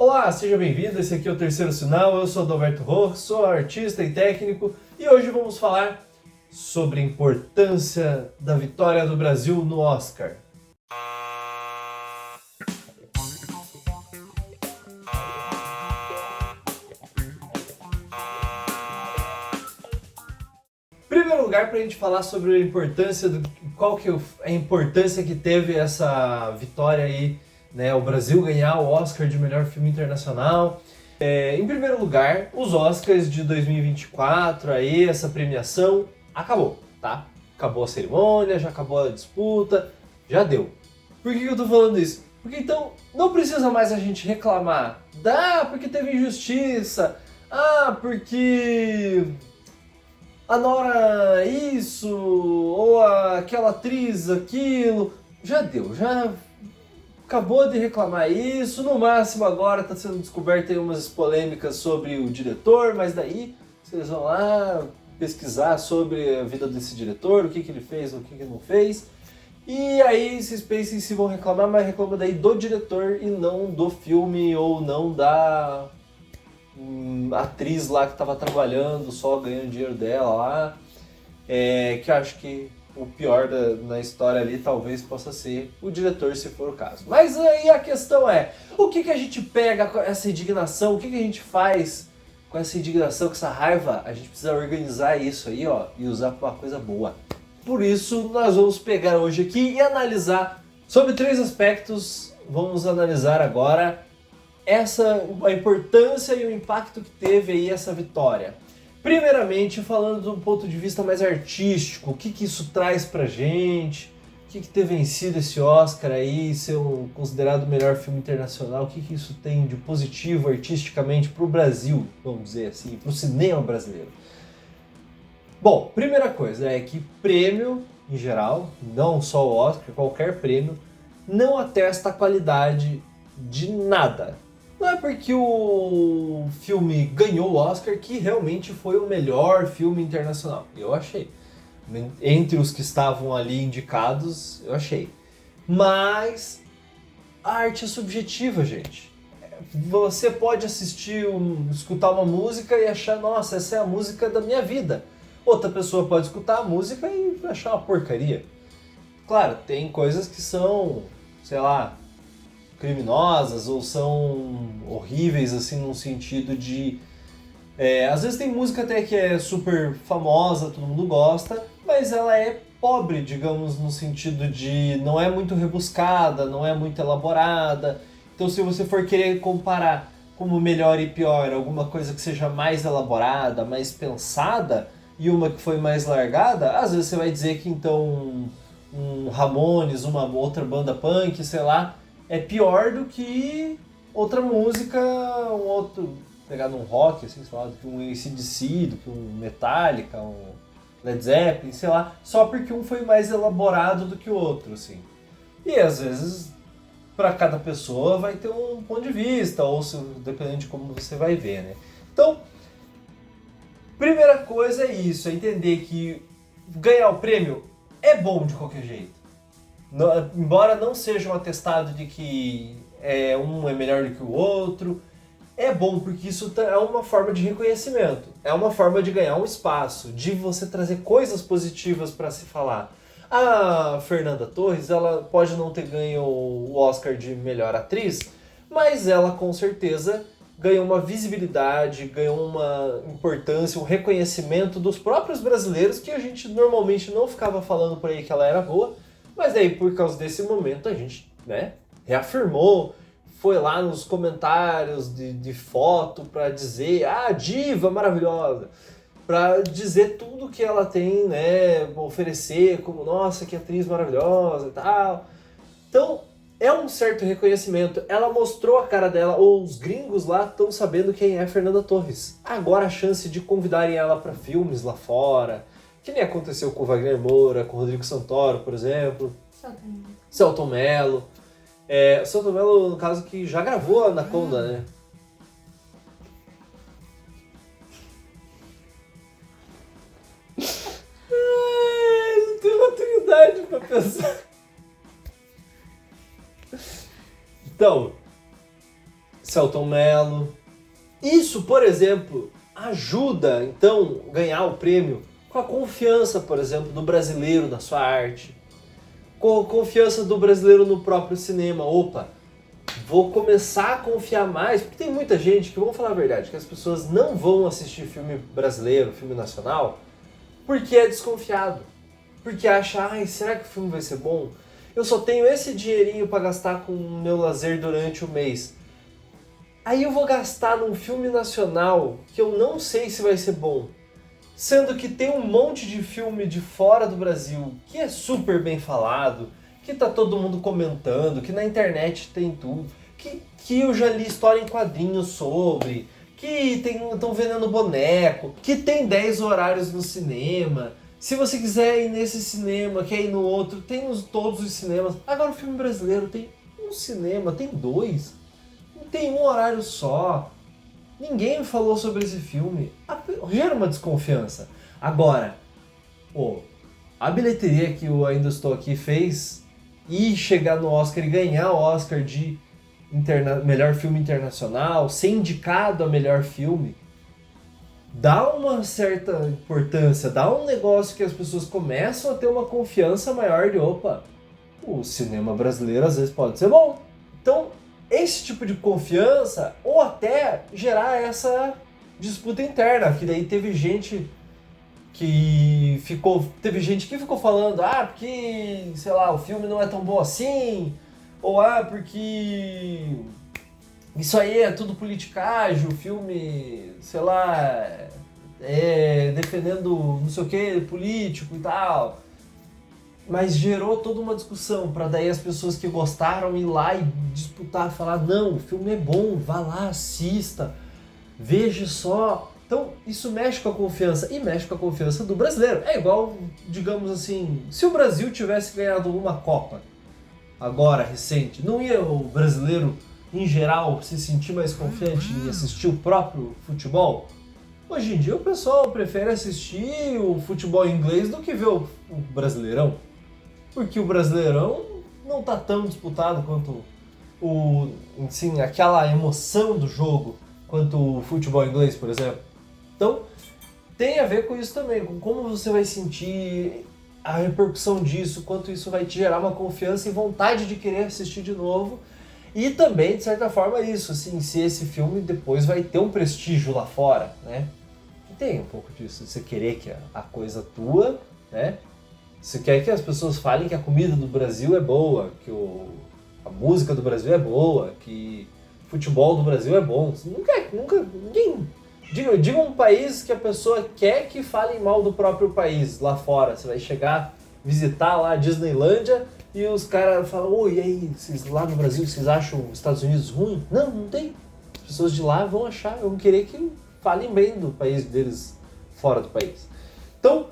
Olá, seja bem-vindo, esse aqui é o Terceiro Sinal, eu sou Adalberto Roch, sou artista e técnico e hoje vamos falar sobre a importância da vitória do Brasil no Oscar. Em primeiro lugar, para a gente falar sobre a importância, qual que é a importância que teve essa vitória aí, né, o Brasil ganhar o Oscar de melhor filme internacional. Em primeiro lugar, os Oscars de 2024, aí, essa premiação, acabou, tá? Acabou a cerimônia, já acabou a disputa, já deu. Por que eu tô falando isso? Porque então não precisa mais a gente reclamar. Porque teve injustiça. Porque a Nora isso, ou aquela atriz aquilo. Já deu, já acabou de reclamar isso. No máximo agora está sendo descoberto aí umas polêmicas sobre o diretor, mas daí vocês vão lá pesquisar sobre a vida desse diretor, o que ele fez, o que ele não fez. E aí vocês pensem se vão reclamar, mas reclama daí do diretor e não do filme ou não da atriz lá que estava trabalhando, só ganhando dinheiro dela lá. Que eu acho que o pior na história ali talvez possa ser o diretor, se for o caso. Mas aí a questão é, o que a gente pega com essa indignação, o que a gente faz com essa indignação, com essa raiva? A gente precisa organizar isso aí, ó, e usar para uma coisa boa. Por isso, nós vamos pegar hoje aqui e analisar sobre 3 aspectos. Vamos analisar agora a importância e o impacto que teve aí essa vitória. Primeiramente, falando de um ponto de vista mais artístico, o que isso traz pra gente, o que ter vencido esse Oscar aí, ser considerado o melhor filme internacional, o que isso tem de positivo artisticamente pro Brasil, vamos dizer assim, pro cinema brasileiro. Bom, primeira coisa é que prêmio, em geral, não só o Oscar, qualquer prêmio, não atesta a qualidade de nada. Não é porque o filme ganhou o Oscar que realmente foi o melhor filme internacional. Eu achei. Entre os que estavam ali indicados, eu achei. Mas a arte é subjetiva, gente. Você pode escutar uma música e achar, nossa, essa é a música da minha vida. Outra pessoa pode escutar a música e achar uma porcaria. Claro, tem coisas que são, sei lá, criminosas ou são horríveis, assim, num sentido de... às vezes tem música até que é super famosa, todo mundo gosta, mas ela é pobre, digamos, no sentido de não é muito rebuscada, não é muito elaborada. Então, se você for querer comparar como melhor e pior, alguma coisa que seja mais elaborada, mais pensada, e uma que foi mais largada, às vezes você vai dizer que então um Ramones, uma outra banda punk, sei lá, é pior do que outra música, um outro, pegar num rock, assim, sei lá, do que um AC/DC, do que um Metallica, um Led Zeppelin, sei lá, só porque um foi mais elaborado do que o outro, assim. E às vezes, para cada pessoa vai ter um ponto de vista, ou dependendo de como você vai ver, né? Então, primeira coisa é isso, é entender que ganhar o prêmio é bom de qualquer jeito. Embora não seja um atestado de que um é melhor do que o outro, é bom porque isso é uma forma de reconhecimento, é uma forma de ganhar um espaço, de você trazer coisas positivas para se falar. A Fernanda Torres, ela pode não ter ganho o Oscar de melhor atriz, mas ela com certeza ganhou uma visibilidade, ganhou uma importância, um reconhecimento dos próprios brasileiros, que a gente normalmente não ficava falando por aí que ela era boa. Mas aí, por causa desse momento, a gente, né, reafirmou, foi lá nos comentários de foto para dizer, diva maravilhosa, para dizer tudo que ela tem, né, oferecer, como, nossa, que atriz maravilhosa e tal. Então, é um certo reconhecimento. Ela mostrou a cara dela, ou os gringos lá estão sabendo quem é Fernanda Torres. Agora a chance de convidarem ela para filmes lá fora, que nem aconteceu com o Wagner Moura, com o Rodrigo Santoro, por exemplo. Selton Mello. O Selton Mello, no caso, que já gravou a Anaconda, né? Não tenho maturidade pra pensar. Então, Selton Mello. Isso, por exemplo, ajuda, então, ganhar o prêmio com a confiança, por exemplo, do brasileiro na sua arte. Com a confiança do brasileiro no próprio cinema. Opa, vou começar a confiar mais, porque tem muita gente que, vamos falar a verdade, que as pessoas não vão assistir filme brasileiro, filme nacional, porque é desconfiado. Porque acha, ai, será que o filme vai ser bom? Eu só tenho esse dinheirinho para gastar com o meu lazer durante o mês. Aí eu vou gastar num filme nacional que eu não sei se vai ser bom. Sendo que tem um monte de filme de fora do Brasil que é super bem falado, que tá todo mundo comentando, que na internet tem tudo, que eu já li história em quadrinhos sobre, que estão vendendo boneco, que tem 10 horários no cinema. Se você quiser ir nesse cinema, quer ir no outro, tem todos os cinemas. Agora o filme brasileiro tem um cinema, tem 2, não tem um horário só. Ninguém me falou sobre esse filme. Gera uma desconfiança. Agora, a bilheteria que o Ainda Estou Aqui fez e chegar no Oscar e ganhar o Oscar de melhor filme internacional, ser indicado a melhor filme, dá uma certa importância, dá um negócio que as pessoas começam a ter uma confiança maior de, opa, o cinema brasileiro às vezes pode ser bom. Então, esse tipo de confiança, ou até gerar essa disputa interna, que daí teve gente que ficou falando, porque, sei lá, o filme não é tão bom assim, ou porque isso aí é tudo politicagem, o filme, sei lá, é defendendo não sei o que, político e tal. Mas gerou toda uma discussão para daí as pessoas que gostaram ir lá e disputar, falar, não, o filme é bom, vá lá, assista, veja só. Então isso mexe com a confiança e mexe com a confiança do brasileiro. É igual, digamos assim, se o Brasil tivesse ganhado uma Copa, agora, recente, não ia o brasileiro, em geral, se sentir mais confiante em assistir o próprio futebol? Hoje em dia o pessoal prefere assistir o futebol inglês do que ver o Brasileirão. Porque o Brasileirão não está tão disputado quanto aquela emoção do jogo quanto o futebol inglês, por exemplo. Então, tem a ver com isso também, com como você vai sentir a repercussão disso, quanto isso vai te gerar uma confiança e vontade de querer assistir de novo. E também, de certa forma, isso, assim, se esse filme depois vai ter um prestígio lá fora, né? E tem um pouco disso, você querer que a coisa tua, né? Você quer que as pessoas falem que a comida do Brasil é boa, que a música do Brasil é boa, que o futebol do Brasil é bom. Você ninguém... Diga um país que a pessoa quer que falem mal do próprio país lá fora. Você vai chegar, visitar lá a Disneylândia e os caras falam, e aí, vocês lá no Brasil, vocês acham os Estados Unidos ruim? Não, não tem. As pessoas de lá vão querer que falem bem do país deles fora do país. Então,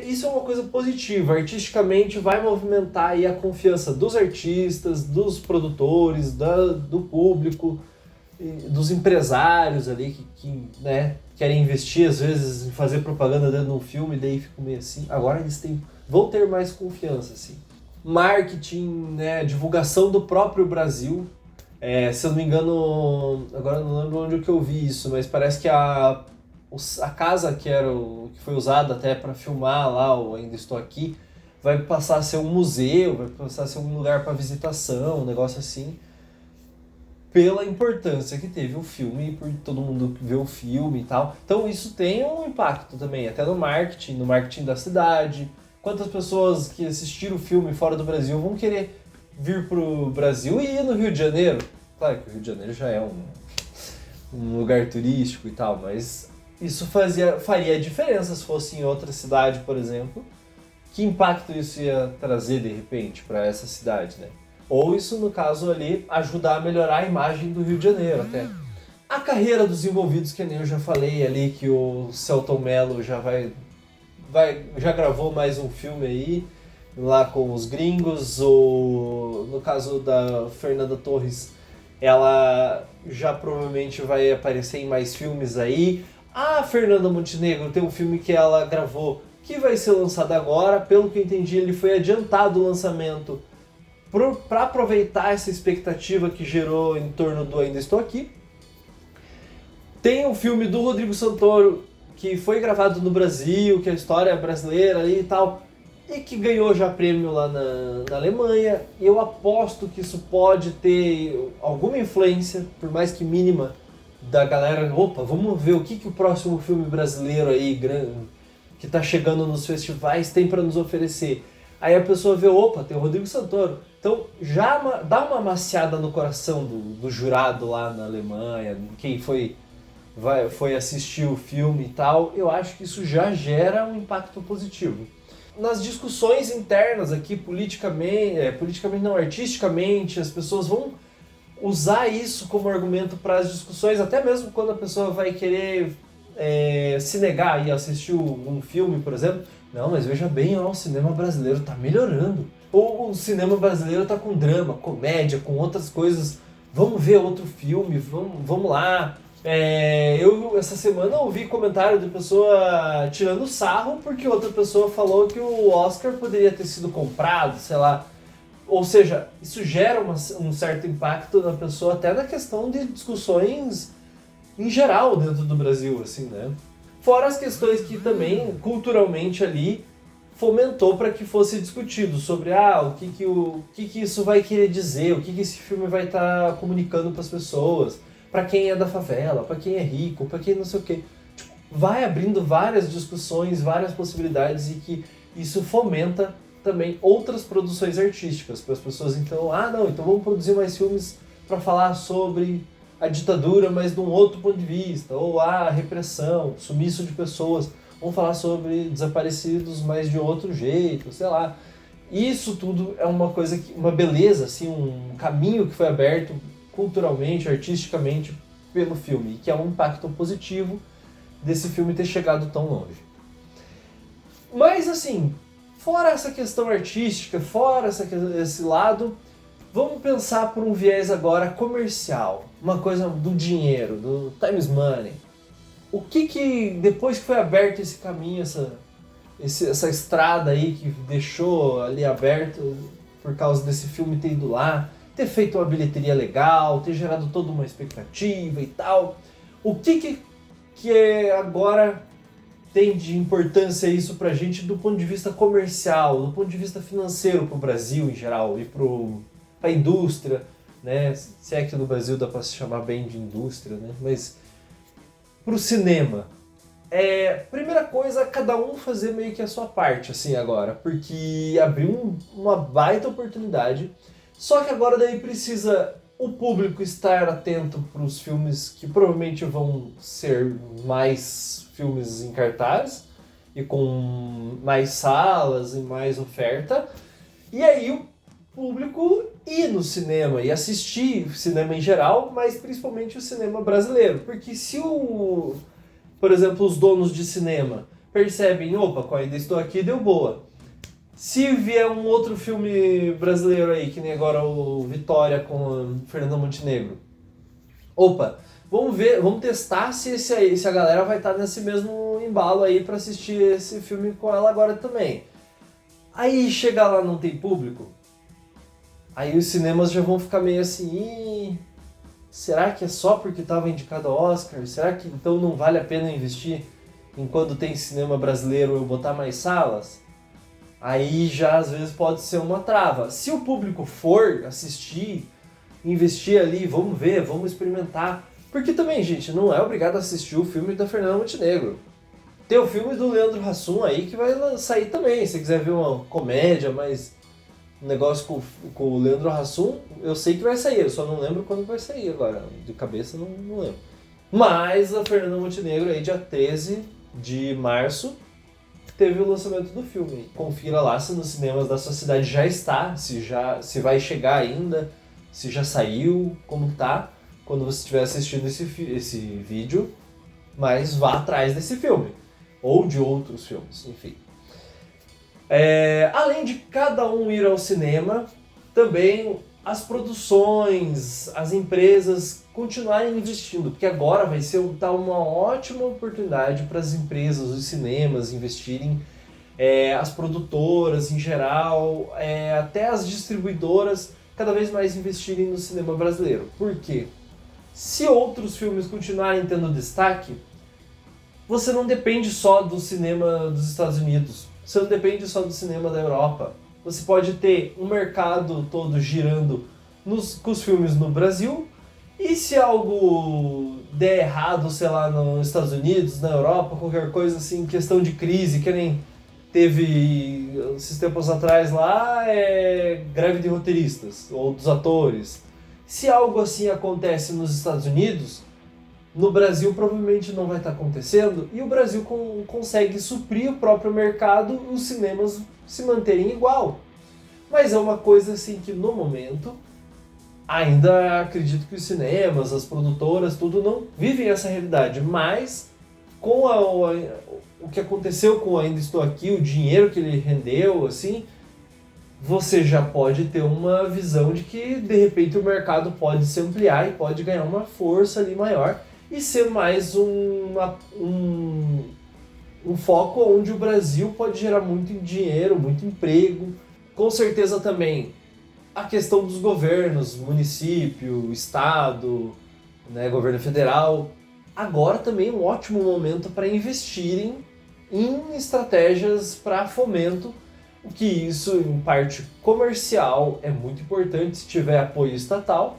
isso é uma coisa positiva. Artisticamente vai movimentar aí a confiança dos artistas, dos produtores, do público, dos empresários ali que né, querem investir às vezes em fazer propaganda dentro de um filme e daí ficam meio assim. Agora eles vão ter mais confiança, assim. Marketing, né, divulgação do próprio Brasil. Se eu não me engano, agora não lembro onde que eu vi isso, mas parece que a casa que foi usada até para filmar lá o Ainda Estou Aqui vai passar a ser um museu, vai passar a ser um lugar para visitação, um negócio assim, pela importância que teve o filme, por todo mundo ver o filme e tal. Então isso tem um impacto também, até no marketing da cidade. Quantas pessoas que assistiram o filme fora do Brasil vão querer vir pro Brasil e ir no Rio de Janeiro? Claro que o Rio de Janeiro já é um lugar turístico e tal, mas isso faria diferença se fosse em outra cidade, por exemplo. Que impacto isso ia trazer de repente para essa cidade, né? Ou isso, no caso ali, ajudar a melhorar a imagem do Rio de Janeiro até. A carreira dos envolvidos, que nem eu já falei ali, que o Selton Mello já já gravou mais um filme aí, lá com os gringos, ou no caso da Fernanda Torres, ela já provavelmente vai aparecer em mais filmes aí. A Fernanda Montenegro tem um filme que ela gravou, que vai ser lançado agora, pelo que eu entendi ele foi adiantado o lançamento para aproveitar essa expectativa que gerou em torno do Ainda Estou Aqui. Tem um filme do Rodrigo Santoro que foi gravado no Brasil, que é a história brasileira ali e tal, e que ganhou já prêmio lá na Alemanha. E eu aposto que isso pode ter alguma influência, por mais que mínima, da galera. Opa, vamos ver o que o próximo filme brasileiro aí, que tá chegando nos festivais, tem para nos oferecer. Aí a pessoa vê, opa, tem o Rodrigo Santoro. Então já dá uma amaciada no coração do jurado lá na Alemanha, quem foi assistir o filme e tal. Eu acho que isso já gera um impacto positivo. Nas discussões internas aqui, politicamente não, artisticamente, as pessoas vão usar isso como argumento para as discussões, até mesmo quando a pessoa vai querer se negar a assistir um filme, por exemplo. Não, mas veja bem, ó, o cinema brasileiro tá melhorando. Ou o cinema brasileiro tá com drama, comédia, com outras coisas. Vamos ver outro filme, vamos lá. Eu essa semana ouvi comentário de pessoa tirando sarro porque outra pessoa falou que o Oscar poderia ter sido comprado, sei lá. Ou seja, isso gera um certo impacto na pessoa, até na questão de discussões em geral dentro do Brasil, assim, né? Fora as questões que também, culturalmente ali, fomentou para que fosse discutido sobre o que isso vai querer dizer, o que esse filme vai estar comunicando para as pessoas, para quem é da favela, para quem é rico, para quem não sei o quê. Tipo, vai abrindo várias discussões, várias possibilidades, e que isso fomenta também outras produções artísticas para as pessoas. Então, então vamos produzir mais filmes para falar sobre a ditadura, mas de um outro ponto de vista, ou a repressão, sumiço de pessoas. Vamos falar sobre desaparecidos, mas de outro jeito, sei lá. Isso tudo é uma coisa, uma beleza, assim, um caminho que foi aberto culturalmente, artisticamente pelo filme, e que é um impacto positivo desse filme ter chegado tão longe. Mas assim, fora essa questão artística, fora esse lado, vamos pensar por um viés agora comercial, uma coisa do dinheiro, do times money. O que depois que foi aberto esse caminho, essa estrada aí que deixou ali aberto por causa desse filme ter ido lá, ter feito uma bilheteria legal, ter gerado toda uma expectativa e tal, o que agora tem de importância isso pra gente do ponto de vista comercial, do ponto de vista financeiro pro Brasil em geral e pra indústria, né? Se é que no Brasil dá pra se chamar bem de indústria, né? Mas pro cinema. Primeira coisa, cada um fazer meio que a sua parte, assim, agora, porque abriu uma baita oportunidade, só que agora daí precisa o público estar atento para os filmes que provavelmente vão ser mais filmes em cartaz e com mais salas e mais oferta, e aí o público ir no cinema e assistir cinema em geral, mas principalmente o cinema brasileiro, porque se por exemplo, os donos de cinema percebem, opa, com Ainda Estou Aqui deu boa. Se vier um outro filme brasileiro aí, que nem agora o Vitória com Fernanda Montenegro, opa, vamos testar se a galera vai estar nesse mesmo embalo aí pra assistir esse filme com ela agora também. Aí chega lá não tem público, aí os cinemas já vão ficar meio assim, será que é só porque estava indicado ao Oscar? Será que então não vale a pena investir em quando tem cinema brasileiro eu botar mais salas? Aí já às vezes pode ser uma trava. Se o público for assistir, investir ali, vamos ver, vamos experimentar. Porque também, gente, não é obrigado a assistir o filme da Fernanda Montenegro. Tem o filme do Leandro Hassum aí que vai sair também. Se você quiser ver uma comédia, mas um negócio com o Leandro Hassum, eu sei que vai sair, eu só não lembro quando vai sair agora. De cabeça não lembro. Mas a Fernanda Montenegro aí, dia 13 de março, teve o lançamento do filme. Confira lá se nos cinemas da sua cidade já está, se vai chegar ainda, se já saiu, como tá, quando você estiver assistindo esse vídeo, mas vá atrás desse filme, ou de outros filmes, enfim. Além de cada um ir ao cinema, também as produções, as empresas continuarem investindo, porque agora vai ser uma ótima oportunidade para as empresas, os cinemas investirem as produtoras em geral, até as distribuidoras cada vez mais investirem no cinema brasileiro. Por quê? Se outros filmes continuarem tendo destaque, você não depende só do cinema dos Estados Unidos, você não depende só do cinema da Europa. Você pode ter um mercado todo girando com os filmes no Brasil, e se algo der errado, sei lá, nos Stados Unidos, na Europa, qualquer coisa assim, questão de crise, que nem teve esses tempos atrás lá, greve de roteiristas ou dos atores. Se algo assim acontece nos Estados Unidos, no Brasil provavelmente não vai estar acontecendo, e o Brasil consegue suprir o próprio mercado e os cinemas se manterem igual. Mas é uma coisa assim que no momento ainda acredito que os cinemas, as produtoras, tudo não vivem essa realidade, mas com o que aconteceu com Ainda Estou Aqui, o dinheiro que ele rendeu, assim, você já pode ter uma visão de que de repente o mercado pode se ampliar e pode ganhar uma força ali maior e ser mais um foco onde o Brasil pode gerar muito dinheiro, muito emprego. Com certeza também a questão dos governos, município, estado, né, governo federal. Agora também é um ótimo momento para investirem em estratégias para fomento, o que isso em parte comercial é muito importante se tiver apoio estatal.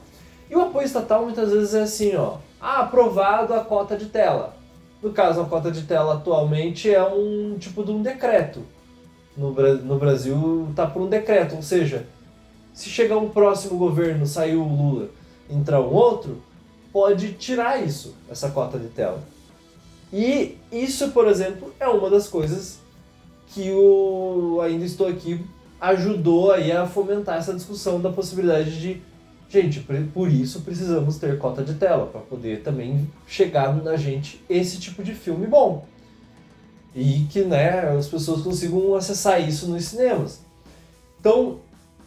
E o apoio estatal muitas vezes é assim, aprovado a cota de tela. No caso, a cota de tela atualmente é um tipo de um decreto. No Brasil está por um decreto, ou seja, se chegar um próximo governo, sair o Lula, entrar um outro, pode tirar essa cota de tela. E isso, por exemplo, é uma das coisas que o Ainda Estou Aqui ajudou aí a fomentar essa discussão da possibilidade de, gente, por isso precisamos ter cota de tela, para poder também chegar na gente esse tipo de filme bom. E que, né, as pessoas consigam acessar isso nos cinemas. Então,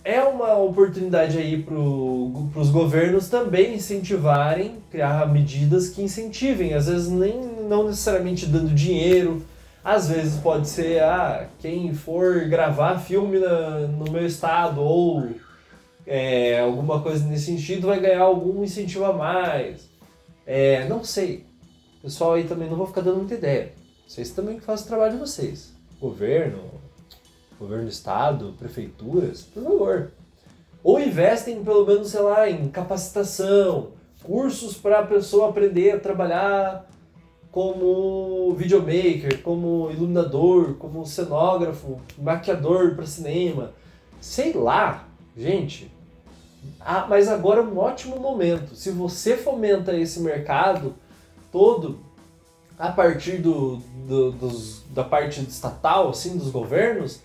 é uma oportunidade aí para os governos também incentivarem, criar medidas que incentivem, às vezes não necessariamente dando dinheiro, às vezes pode ser, quem for gravar filme no meu estado ou alguma coisa nesse sentido vai ganhar algum incentivo a mais. Não sei, pessoal aí também não vou ficar dando muita ideia, vocês também fazem o trabalho de vocês, governo do estado, prefeituras, por favor. Ou investem pelo menos, sei lá, em capacitação, cursos para a pessoa aprender a trabalhar como videomaker, como iluminador, como cenógrafo, maquiador para cinema. Sei lá, gente. Mas agora é um ótimo momento. Se você fomenta esse mercado todo a partir da parte estatal, assim, dos governos,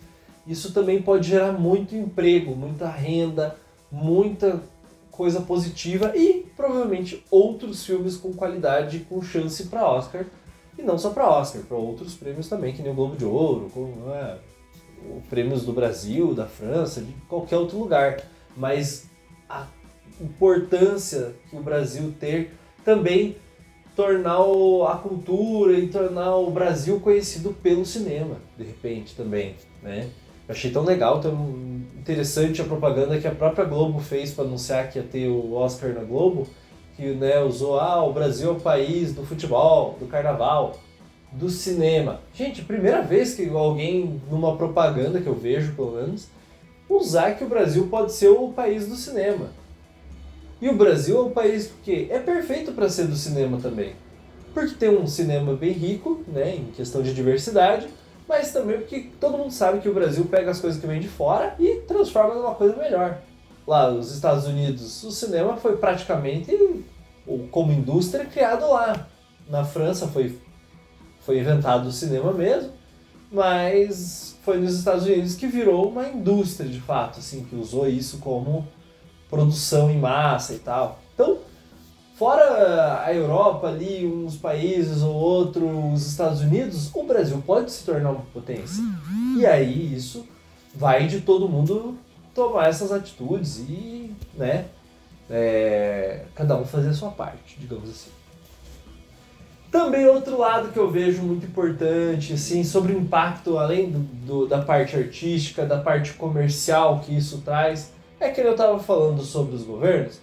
isso também pode gerar muito emprego, muita renda, muita coisa positiva e provavelmente outros filmes com qualidade, com chance para Oscar. E não só para Oscar, para outros prêmios também, que nem o Globo de Ouro, prêmios do Brasil, da França, de qualquer outro lugar. Mas a importância que o Brasil ter também tornar a cultura e tornar o Brasil conhecido pelo cinema, de repente também, né? Eu achei tão legal, tão interessante a propaganda que a própria Globo fez para anunciar que ia ter o Oscar na Globo, que, né, usou, o Brasil é o país do futebol, do carnaval, do cinema. Gente, primeira vez que alguém, numa propaganda que eu vejo, pelo menos, usar que o Brasil pode ser o país do cinema. E o Brasil é um país que é perfeito para ser do cinema também. Porque tem um cinema bem rico, né, em questão de diversidade, mas também porque todo mundo sabe que o Brasil pega as coisas que vêm de fora e transforma numa coisa melhor. Lá nos Estados Unidos, o cinema foi praticamente, como indústria, criado lá. Na França foi inventado o cinema mesmo, mas foi nos Estados Unidos que virou uma indústria de fato, assim, que usou isso como produção em massa e tal. Então, fora a Europa ali, uns países ou outros, os Estados Unidos, o Brasil pode se tornar uma potência. E aí isso vai de todo mundo tomar essas atitudes e, né, cada um fazer a sua parte, digamos assim. Também outro lado que eu vejo muito importante, assim, sobre o impacto, além da parte artística, da parte comercial que isso traz, é que eu estava falando sobre os governos,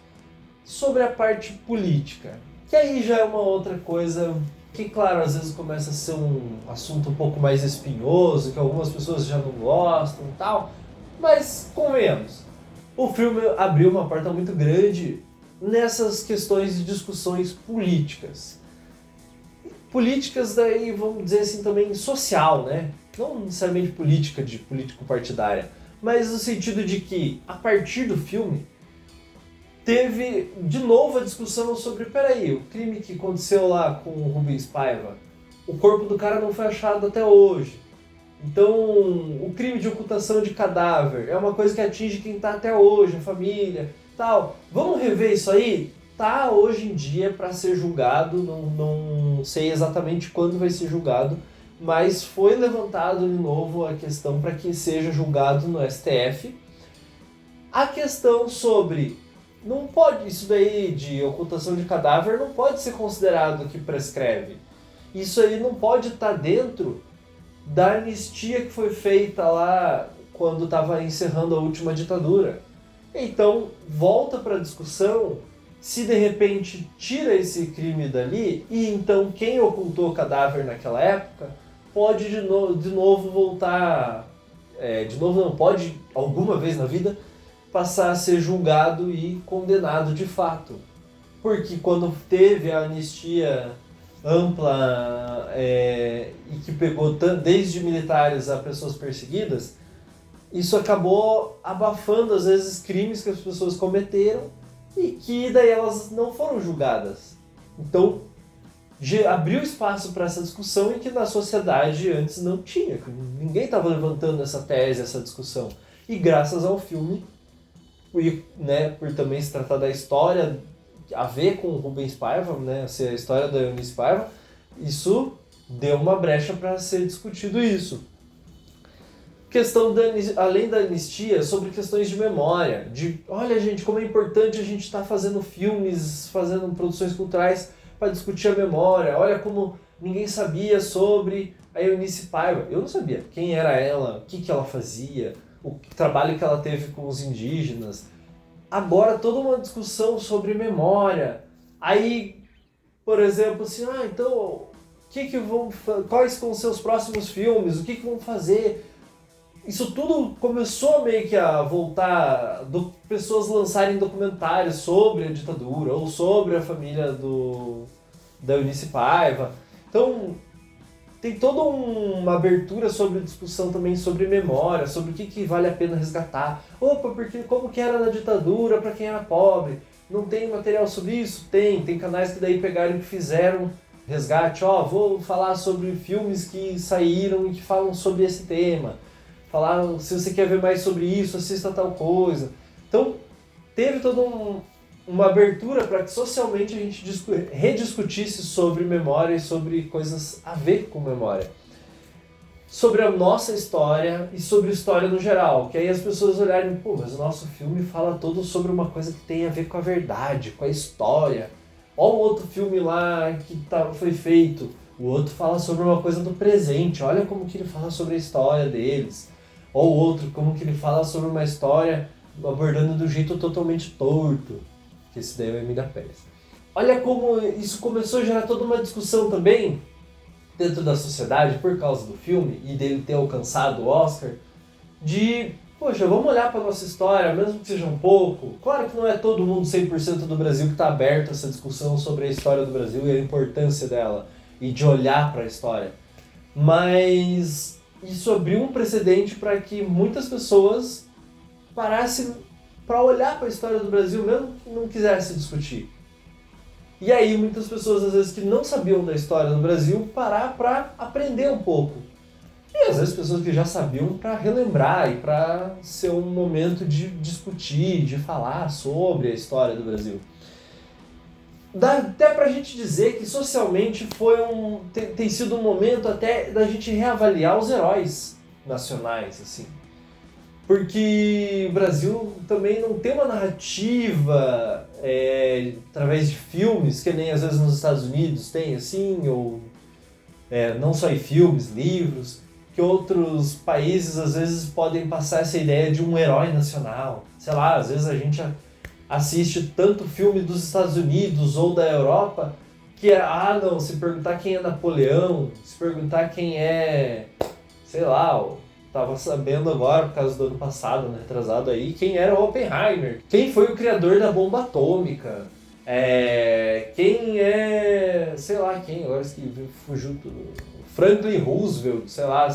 sobre a parte política, que aí já é uma outra coisa que, claro, às vezes começa a ser um assunto um pouco mais espinhoso, que algumas pessoas já não gostam e tal, mas convenhamos, o filme abriu uma porta muito grande nessas questões de discussões políticas. Políticas daí, vamos dizer assim, também social, né? Não necessariamente política de político-partidária, mas no sentido de que, a partir do filme, teve de novo a discussão sobre, peraí, o crime que aconteceu lá com o Rubens Paiva, o corpo do cara não foi achado até hoje. Então, o crime de ocultação de cadáver é uma coisa que atinge quem está até hoje, a família, tal. Vamos rever isso aí? Tá hoje em dia para ser julgado, não sei exatamente quando vai ser julgado, mas foi levantado de novo a questão para que seja julgado no STF. A questão sobre, não pode, isso daí de ocultação de cadáver não pode ser considerado que prescreve. Isso aí não pode estar dentro da anistia que foi feita lá quando estava encerrando a última ditadura. Então, volta para a discussão se de repente tira esse crime dali e então quem ocultou o cadáver naquela época pode de novo voltar, de novo não, pode alguma vez na vida passar a ser julgado e condenado de fato. Porque quando teve a anistia ampla e que pegou desde militares a pessoas perseguidas, isso acabou abafando às vezes crimes que as pessoas cometeram e que daí elas não foram julgadas. Então abriu espaço para essa discussão em que na sociedade antes não tinha, ninguém estava levantando essa tese, essa discussão. E graças ao filme, né, por também se tratar da história a ver com o Rubens Paiva, né, ser a história da Eunice Paiva, isso deu uma brecha para ser discutido isso. Questão além da anistia, sobre questões de memória, de olha gente, como é importante a gente estar fazendo filmes, fazendo produções culturais para discutir a memória, olha como ninguém sabia sobre a Eunice Paiva, eu não sabia quem era ela, o que ela fazia, o trabalho que ela teve com os indígenas. Agora toda uma discussão sobre memória, aí, por exemplo, assim, então, quais vão ser os próximos filmes, o que vão fazer? Isso tudo começou meio que a voltar, pessoas lançarem documentários sobre a ditadura ou sobre a família da Eunice Paiva. Então, tem toda uma abertura sobre discussão também sobre memória, sobre o que vale a pena resgatar. Opa, porque como que era na ditadura para quem era pobre? Não tem material sobre isso? Tem canais que daí pegaram e fizeram resgate. Vou falar sobre filmes que saíram e que falam sobre esse tema. Falaram, se você quer ver mais sobre isso, assista tal coisa. Então, teve toda uma abertura para que socialmente a gente rediscutisse sobre memória e sobre coisas a ver com memória. Sobre a nossa história e sobre história no geral. Que aí as pessoas olharem, mas o nosso filme fala todo sobre uma coisa que tem a ver com a verdade, com a história. Olha um outro filme lá que foi feito. O outro fala sobre uma coisa do presente. Olha como que ele fala sobre a história deles. Ou o outro, como que ele fala sobre uma história abordando de um jeito totalmente torto. Que esse daí é o Emília Pérez. Olha como isso começou a gerar toda uma discussão também dentro da sociedade por causa do filme e dele ter alcançado o Oscar, de, poxa, vamos olhar para a nossa história, mesmo que seja um pouco. Claro que não é todo mundo 100% do Brasil que está aberto a essa discussão sobre a história do Brasil e a importância dela e de olhar para a história. Mas isso abriu um precedente para que muitas pessoas parassem para olhar para a história do Brasil, mesmo que não quisessem discutir. E aí muitas pessoas, às vezes, que não sabiam da história do Brasil, parar para aprender um pouco. E às vezes pessoas que já sabiam para relembrar e para ser um momento de discutir, de falar sobre a história do Brasil. Dá até pra gente dizer que socialmente tem sido um momento até da gente reavaliar os heróis nacionais, assim. Porque o Brasil também não tem uma narrativa através de filmes, que nem às vezes nos Estados Unidos tem assim, ou não só em filmes, livros, que outros países às vezes podem passar essa ideia de um herói nacional. Sei lá, às vezes a gente assiste tanto filme dos Estados Unidos ou da Europa que não, se perguntar quem é Napoleão, se perguntar quem é, sei lá, tava sabendo agora, por causa do ano passado, né, retrasado aí, quem era o Oppenheimer, quem foi o criador da bomba atômica, quem é, sei lá quem, agora que fugiu tudo, Franklin Roosevelt, sei lá,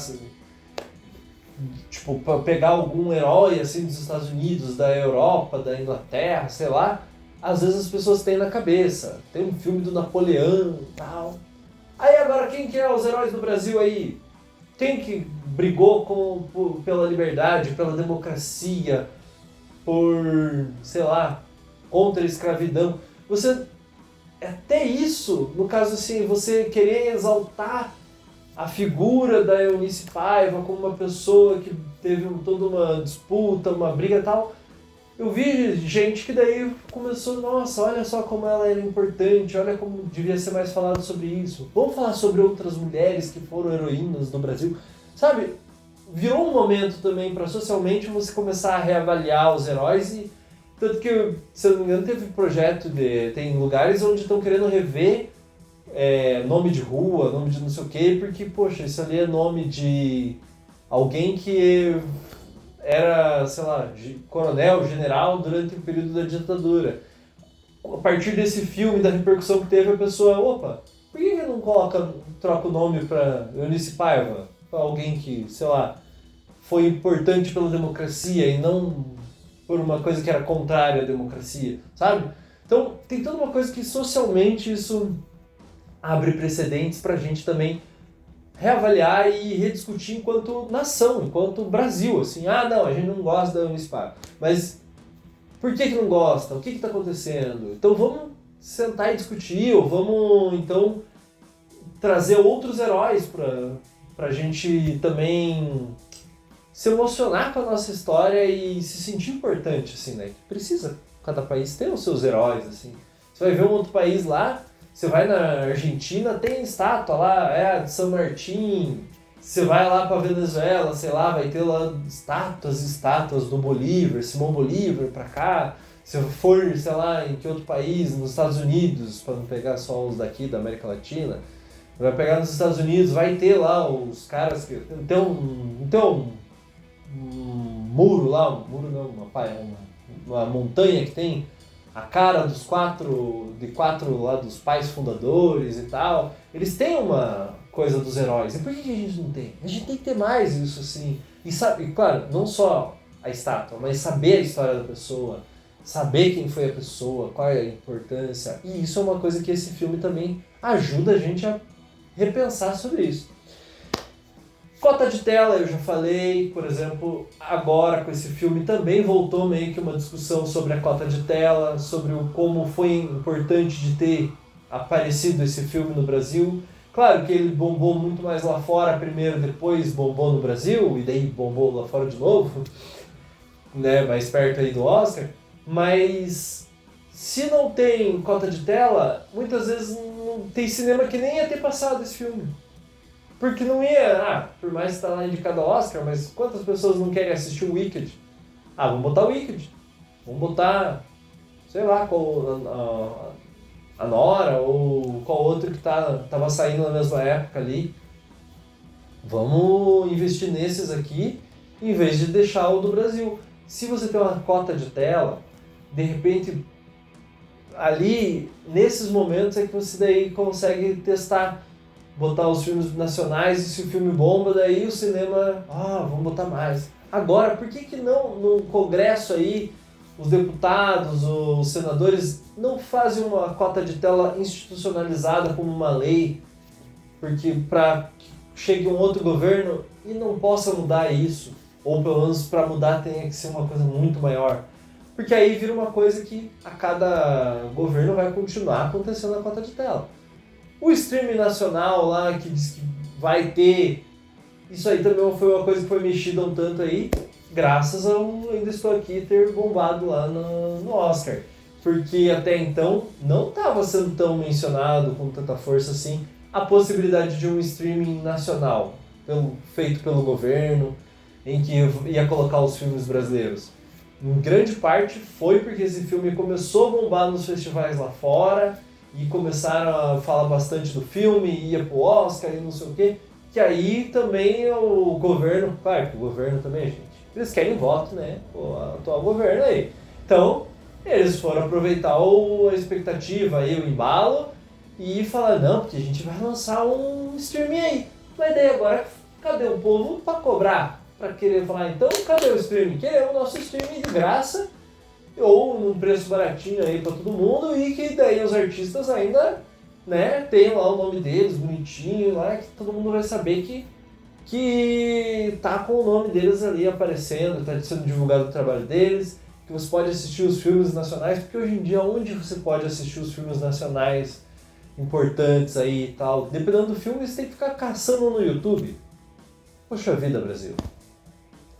tipo, pra pegar algum herói assim dos Estados Unidos, da Europa, da Inglaterra, sei lá, às vezes as pessoas têm na cabeça, tem um filme do Napoleão e tal. Aí agora quem que é os heróis do Brasil aí? Quem que brigou pela liberdade, pela democracia, por, sei lá, contra a escravidão? Até isso, no caso assim, você querer exaltar a figura da Eunice Paiva como uma pessoa que teve toda uma disputa, uma briga e tal. Eu vi gente que daí começou, nossa, olha só como ela era importante, olha como devia ser mais falado sobre isso. Vamos falar sobre outras mulheres que foram heroínas do Brasil. Sabe, virou um momento também para socialmente você começar a reavaliar os heróis e tanto que, se eu não me engano, teve projeto tem lugares onde estão querendo rever nome de rua, nome de não sei o quê, porque, poxa, isso ali é nome de alguém que era, sei lá, coronel, general durante o período da ditadura. A partir desse filme, da repercussão que teve, a pessoa, opa, por que não troca o nome para Eunice Paiva? Para alguém que, sei lá, foi importante pela democracia e não por uma coisa que era contrária à democracia, sabe? Então, tem toda uma coisa que socialmente isso abre precedentes para a gente também reavaliar e rediscutir enquanto nação, enquanto Brasil, assim, não, a gente não gosta da Eunice Paiva, mas por que não gosta? O que está acontecendo? Então vamos sentar e discutir, ou vamos, então, trazer outros heróis para a gente também se emocionar com a nossa história e se sentir importante, assim, né? Precisa, cada país tem os seus heróis, assim. Você vai ver um outro país lá, você vai na Argentina, tem estátua lá, de São Martín. Você vai lá pra Venezuela, sei lá, vai ter lá estátuas do Bolívar, Simão Bolívar pra cá. Se for, sei lá, em que outro país, nos Estados Unidos, para não pegar só os daqui da América Latina, vai pegar nos Estados Unidos, vai ter lá os caras que... Tem um muro lá, um muro não, uma montanha que tem a cara dos quatro lá dos pais fundadores e tal. Eles têm uma coisa dos heróis. E por que a gente não tem? A gente tem que ter mais isso, assim. E claro, não só a estátua, mas saber a história da pessoa, saber quem foi a pessoa, qual é a importância. E isso é uma coisa que esse filme também ajuda a gente a repensar sobre isso. Cota de tela, eu já falei, por exemplo, agora com esse filme também voltou meio que uma discussão sobre a cota de tela, sobre como foi importante de ter aparecido esse filme no Brasil. Claro que ele bombou muito mais lá fora primeiro, depois bombou no Brasil, e daí bombou lá fora de novo, né, mais perto aí do Oscar, mas se não tem cota de tela, muitas vezes não tem cinema que nem ia ter passado esse filme. Porque não ia, por mais que está lá indicado ao Oscar, mas quantas pessoas não querem assistir o Wicked? Vamos botar o Wicked. Vamos botar, sei lá, a Nora ou qual outro que tava saindo na mesma época ali. Vamos investir nesses aqui, em vez de deixar o do Brasil. Se você tem uma cota de tela, de repente, ali, nesses momentos é que você daí consegue testar, botar os filmes nacionais, e se o filme bomba, daí o cinema, vamos botar mais. Agora, por que não no Congresso aí, os deputados, os senadores não fazem uma cota de tela institucionalizada como uma lei, porque para que chegue um outro governo e não possa mudar isso, ou pelo menos para mudar tem que ser uma coisa muito maior. Porque aí vira uma coisa que a cada governo vai continuar acontecendo a cota de tela. O streaming nacional lá, que diz que vai ter, isso aí também foi uma coisa que foi mexida um tanto aí, graças ao Ainda Estou Aqui ter bombado lá no Oscar. Porque até então não estava sendo tão mencionado com tanta força assim a possibilidade de um streaming nacional feito pelo governo, em que ia colocar os filmes brasileiros. Em grande parte foi porque esse filme começou a bombar nos festivais lá fora e começaram a falar bastante do filme, ia pro Oscar e não sei o quê, que aí também o governo, claro que o governo também, gente, eles querem voto, né, o atual governo aí. Então, eles foram aproveitar a expectativa aí, o embalo, e falar, não, porque a gente vai lançar um streaming aí. Mas daí agora, cadê o povo para cobrar? Para querer falar, então, cadê o streaming? Queremos o nosso streaming de graça, ou num preço baratinho aí para todo mundo, e que daí os artistas ainda, né, tenham lá o nome deles, bonitinho, lá, que todo mundo vai saber que tá com o nome deles ali aparecendo, tá sendo divulgado o trabalho deles, que você pode assistir os filmes nacionais, porque hoje em dia onde você pode assistir os filmes nacionais importantes aí e tal, dependendo do filme, você tem que ficar caçando no YouTube. Poxa vida, Brasil.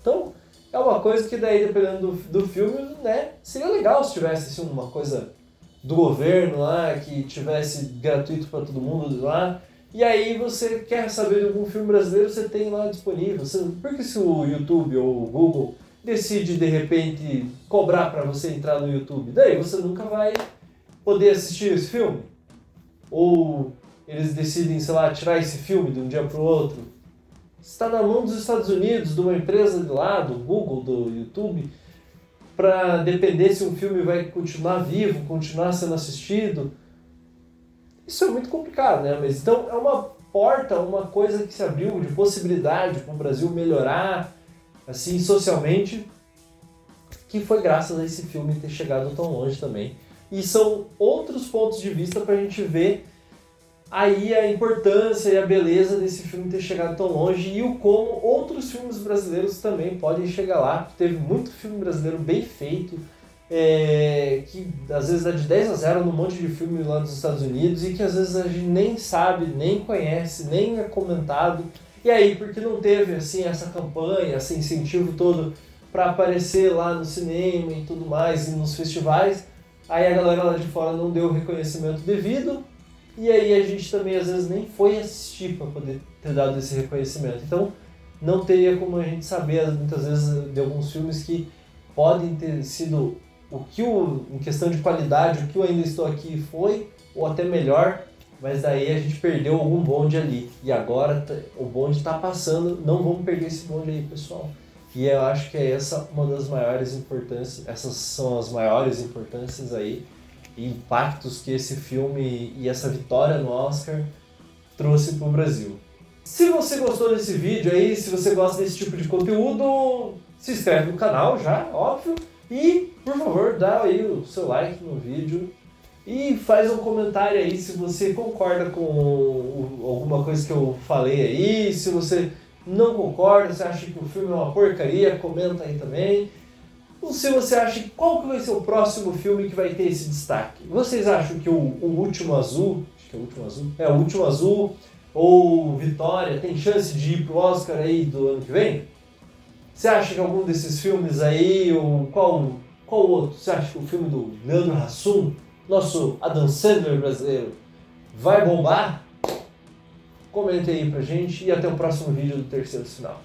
Então, é uma coisa que daí, dependendo do filme, né, seria legal se tivesse assim, uma coisa do governo lá, que tivesse gratuito para todo mundo lá. E aí você quer saber de algum filme brasileiro, você tem lá disponível. Por que se o YouTube ou o Google decide, de repente, cobrar para você entrar no YouTube? Daí você nunca vai poder assistir esse filme. Ou eles decidem, sei lá, tirar esse filme de um dia para o outro. Está na mão dos Estados Unidos, de uma empresa de lá, do Google, do YouTube, para depender se um filme vai continuar vivo, continuar sendo assistido. Isso é muito complicado, né? Mas então é uma porta, uma coisa que se abriu de possibilidade para o Brasil melhorar, assim, socialmente, que foi graças a esse filme ter chegado tão longe também. E são outros pontos de vista para a gente ver aí a importância e a beleza desse filme ter chegado tão longe e o como outros filmes brasileiros também podem chegar lá. Teve muito filme brasileiro bem feito, que às vezes dá de 10-0 num monte de filme lá nos Estados Unidos e que às vezes a gente nem sabe, nem conhece, nem é comentado. E aí, porque não teve assim essa campanha, esse incentivo todo para aparecer lá no cinema e tudo mais, e nos festivais, aí a galera lá de fora não deu o reconhecimento devido, e aí a gente também às vezes nem foi assistir para poder ter dado esse reconhecimento. Então não teria como a gente saber muitas vezes de alguns filmes que podem ter sido em questão de qualidade, o que eu Ainda Estou Aqui foi, ou até melhor, mas daí a gente perdeu algum bonde ali. E agora o bonde está passando, não vamos perder esse bonde aí, pessoal. E eu acho que é essa uma das maiores importâncias, essas são as maiores importâncias aí, e impactos que esse filme e essa vitória no Oscar trouxe para o Brasil. Se você gostou desse vídeo aí, se você gosta desse tipo de conteúdo, se inscreve no canal já, óbvio. E, por favor, dá aí o seu like no vídeo e faz um comentário aí se você concorda com alguma coisa que eu falei aí, se você não concorda, se acha que o filme é uma porcaria, comenta aí também. Ou se você acha qual que vai ser o próximo filme que vai ter esse destaque. Vocês acham que o Último Azul, acho que é o Último Azul, o Último Azul ou Vitória tem chance de ir pro Oscar aí do ano que vem? Você acha que algum desses filmes aí, ou qual outro? Você acha que o filme do Leandro Hassum, nosso Adam Sandler brasileiro, vai bombar? Comente aí pra gente e até o próximo vídeo do Terceiro Sinal.